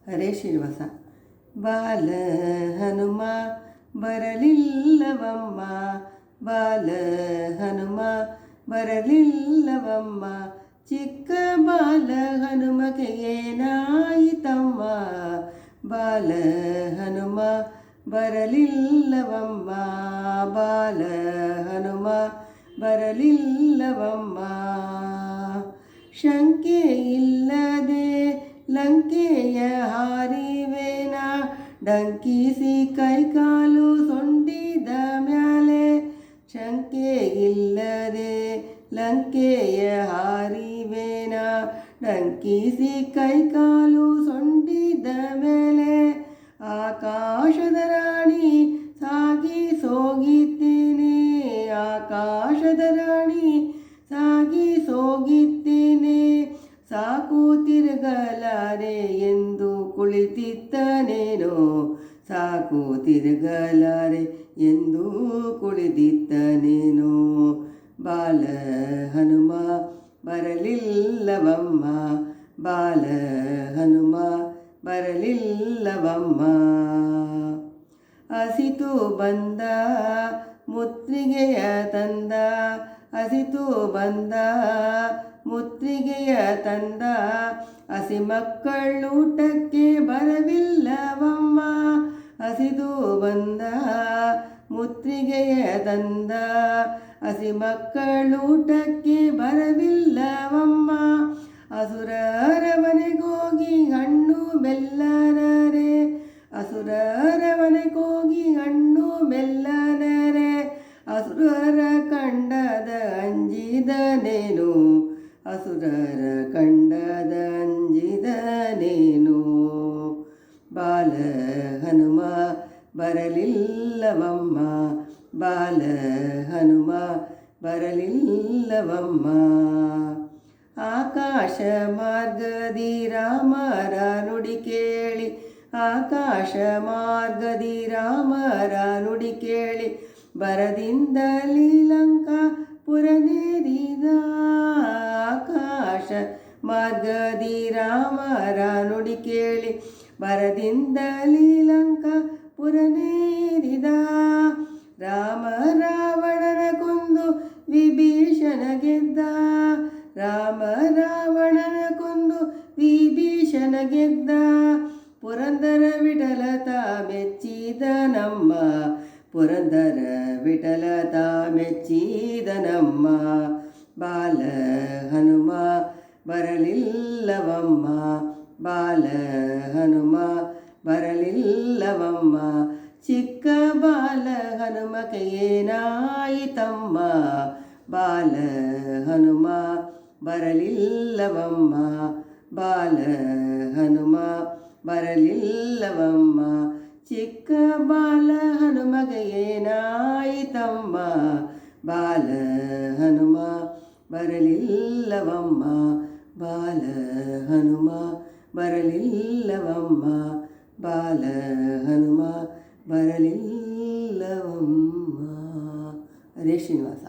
ಹರೇ ಶ್ರೀನಿವಾಸ. ಬಾಲ ಹನುಮ ಬರಲಿಲ್ಲವಮ್ಮ, ಬಾಲ ಹನುಮ ಬರಲಿಲ್ಲವಮ್ಮ, ಚಿಕ್ಕ ಬಾಲ ಹನುಮಗೆ ಏನಾಯಿತಮ್ಮ, ಬಾಲ ಹನುಮ ಬರಲಿಲ್ಲವಮ್ಮ, ಬಾಲ ಹನುಮ ಬರಲಿಲ್ಲವಮ್ಮ. ಶಂಕೆ ಇಲ್ಲದೆ ಲಂಕೆಯ ಹಾರಿವೆನ, ಡಂಕಿಸಿ ಕೈಕಾಲು ಸೊಂಡಿದ ಮ್ಯಾಲೆ, ಶಂಕೆ ಇಲ್ಲದೆ ಲಂಕೆಯ ಹಾರಿವೆನ, ಡಂಕಿಸಿ ಕೈಕಾಲು ಸೊಂಡಿದ ಮೇಲೆ, ಆಕಾಶದ ರಾಣಿ ಸಾಗಿಸೋಗಿದ್ದೇನೆ, ಆಕಾಶದ ರಾಣಿ ಸಾಗಿಸೋಗಿದ್ದೇನೆ, ಸಾಕು ತಿರುಗಲಾರೆ ಎಂದು ಕುಳಿತಿದ್ದನೇನೋ, ಸಾಕು ತಿರುಗಲಾರೆ ಎಂದು ಕುಳಿತಿದ್ದನೇನೋ, ಬಾಲ ಹನುಮ ಬರಲಿಲ್ಲವಮ್ಮ, ಬಾಲ ಹನುಮ ಬರಲಿಲ್ಲವಮ್ಮ. ಹಸಿತು ಬಂದ ಮುತ್ರಿಗೆಯ ತಂದ, ಹಸಿತು ಬಂದ ಮುತ್ರಿಗೆಯ ತಂದ, ಹಸಿ ಮಕ್ಕಳೂಟಕ್ಕೆ ಬರವಿಲ್ಲವಮ್ಮ, ಹಸಿದು ಬಂದ ಮುತ್ರಿಗೆಯ ತಂದ, ಹಸಿ ಮಕ್ಕಳೂಟಕ್ಕೆ ಬರವಿಲ್ಲವಮ್ಮ. ಅಸುರರ ಮನೆಗೋಗಿ ಹಣ್ಣು ಬೆಲ್ಲನರೆ, ಅಸುರರ ಮನೆಗೋಗಿ ಹಣ್ಣು ಬೆಲ್ಲನರೆ, ಅಸುರರ ಕಂಡದ ಅಂಜಿದನೇನು, ಅಸುರರ ಕಂಡದ ಅಂಜಿದನೇನು, ಬಾಲ ಹನುಮ ಬರಲಿಲ್ಲವಮ್ಮ, ಬಾಲ ಹನುಮ ಬರಲಿಲ್ಲವಮ್ಮ. ಆಕಾಶ ಮಾರ್ಗದಿ ರಾಮರ ನುಡಿ ಕೇಳಿ, ಆಕಾಶ ಮಾರ್ಗದಿ ರಾಮರ ನುಡಿ ಕೇಳಿ, ಬರದಿಂದಲಿ ಲಂಕಾಪುರನೇರಿದ, ಆಕಾಶ ಮಾರ್ಗದಿ ರಾಮರ ನುಡಿ ಕೇಳಿ, ಬರದಿಂದಲಿ ಲಂಕಾಪುರನೇರಿದ, ರಾಮ ರಾವಣನ ಕೊಂದು ವಿಭೀಷಣ ಗೆದ್ದ, ರಾಮ ರಾವಣನ ಕೊಂದು ವಿಭೀಷಣ ಗೆದ್ದ, ಪುರಂದರ ವಿಠಲತ ಮೆಚ್ಚಿದನಮ್ಮ, ಪುರಂದರ ವಿಠಲತ ಮೆಚ್ಚಿದನಮ್ಮ, ಬಾಲ ಹನುಮ ಬರಲಿಲ್ಲವಮ್ಮ, ಬಾಲ ಹನುಮ ಬರಲಿಲ್ಲವಮ್ಮ, ಚಿಕ್ಕ ಬಾಲ ಹನುಮಕ್ಕೆ ಏನಾಯಿತಮ್ಮ, ಬಾಲ ಹನುಮ ಬರಲಿಲ್ಲವಮ್ಮ, ಬಾಲ ಹನುಮ ಬರಲಿಲ್ಲವಮ್ಮ, ಚಿಕ್ಕ ಬಾಲ ಹನುಮಗೆ ಏನಾಯಿತಮ್ಮ, ಬಾಲ ಹನುಮ ಬರಲಿಲ್ಲವಮ್ಮ, ಬಾಲ ಹನುಮ ಬರಲಿಲ್ಲವಮ್ಮ, ಬಾಲ ಹನುಮ ಬರಲಿಲ್ಲವಮ್ಮ. ಹರೇ ಶ್ರೀನಿವಾಸ.